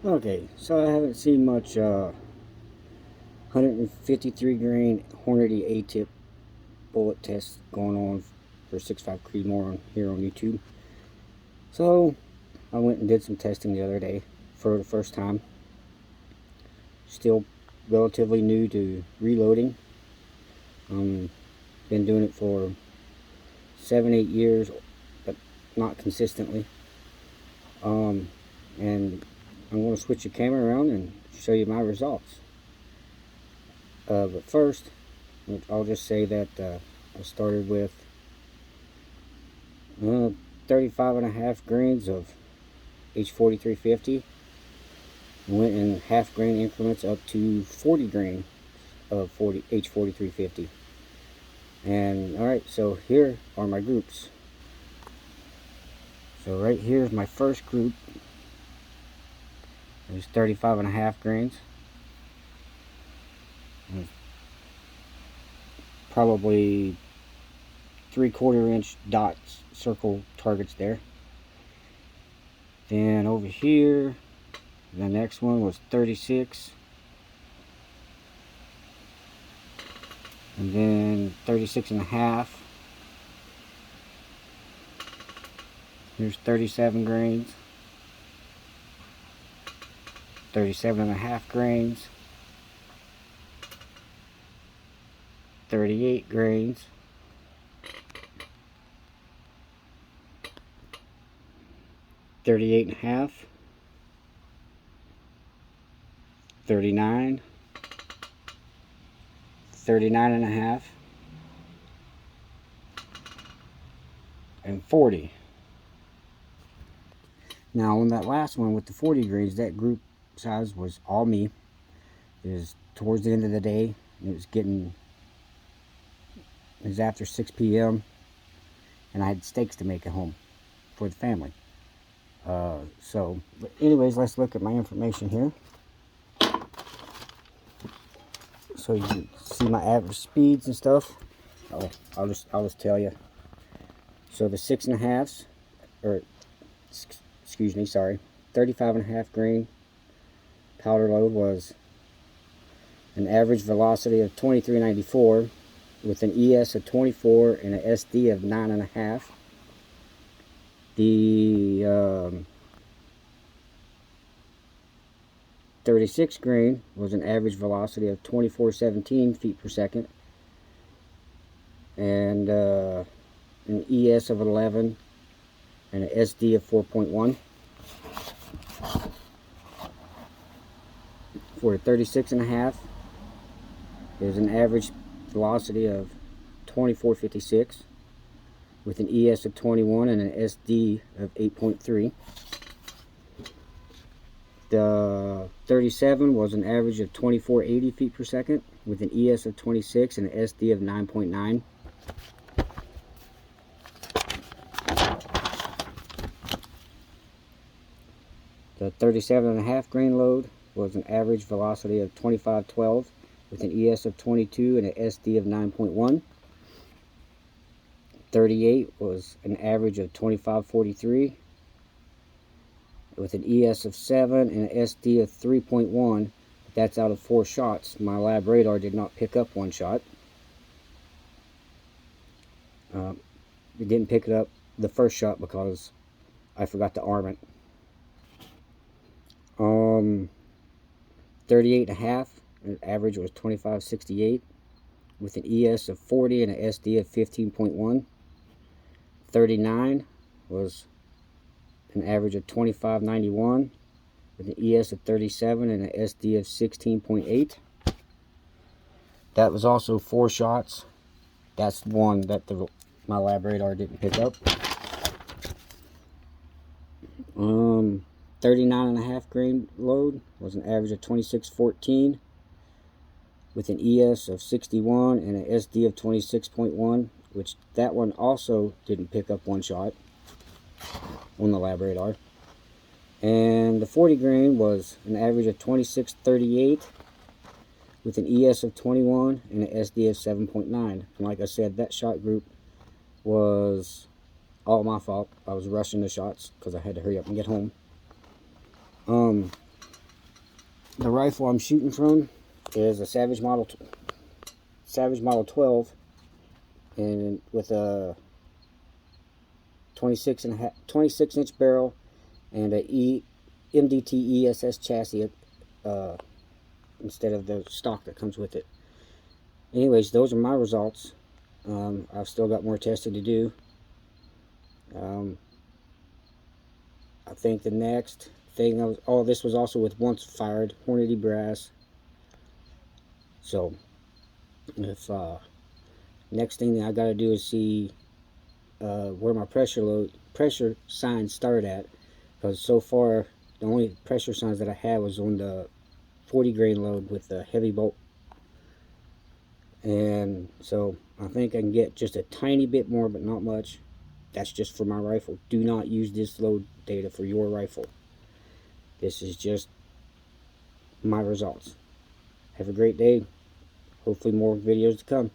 Okay, so I haven't seen much 153 grain Hornady A-tip bullet test going on for 6.5 Creedmoor on here on YouTube. So I went and did some testing the other day for the first time. Still relatively new to reloading. Been doing it for 7-8 years, but not consistently. And I'm going to switch the camera around and show you my results. But first, I'll just say that I started with 35.5 grains of H4350 and went in half grain increments up to 40 grain of H4350. And alright, so here are my groups. So right here is my first group. It's 35.5 grains. And probably 3/4 inch dots, circle targets there. Then over here, the next one was 36. And then 36.5. Here's 37 grains. 37.5 grains. 38 grains. 38.5. 39. 39.5. And 40. Now on that last one with the 40 grains, that group size was all me. It was towards the end of the day. It was after 6 p.m. and I had steaks to make at home for the family. But anyways, let's look at my information here. So you can see my average speeds and stuff. I'll just tell you. So the 6.5s, or excuse me, sorry, 35.5 grain powder load was an average velocity of 2394 with an ES of 24 and an SD of 9.5. The 36 grain was an average velocity of 2417 feet per second and an ES of 11 and an SD of 4.1. For 36.5, there's an average velocity of 2456 with an ES of 21 and an SD of 8.3. The 37 was an average of 2480 feet per second with an ES of 26 and an SD of 9.9. The 37.5 grain load was an average velocity of 2512 with an ES of 22 and an SD of 9.1. 38 was an average of 2543 with an ES of 7 and an SD of 3.1. That's out of 4 shots. My lab radar did not pick up 1 shot. It didn't pick it up the first shot because I forgot to arm it. 38.5, an average was 2568 with an ES of 40 and an SD of 15.1. 39 was an average of 2591 with an ES of 37 and an SD of 16.8. That was also 4 shots. That's one that my lab radar didn't pick up. 39.5 grain load was an average of 2614 with an ES of 61 and an SD of 26.1, which that one also didn't pick up 1 shot on the lab radar. And the 40 grain was an average of 2638 with an ES of 21 and an SD of 7.9. And like I said, that shot group was all my fault. I was rushing the shots because I had to hurry up and get home. the rifle I'm shooting from is a Savage Model 12, and with a 26-inch barrel and a MDT ESS chassis instead of the stock that comes with it. Anyways, those are my results. I've still got more testing to do. I think the next thing this was also with once fired Hornady brass. So if next thing I got to do is see where my pressure signs start at, because so far the only pressure signs that I had was on the 40 grain load with the heavy bolt, and so I think I can get just a tiny bit more, but not much. That's just for my rifle. Do not use this load data for your rifle. This is just my results. Have a great day. Hopefully more videos to come.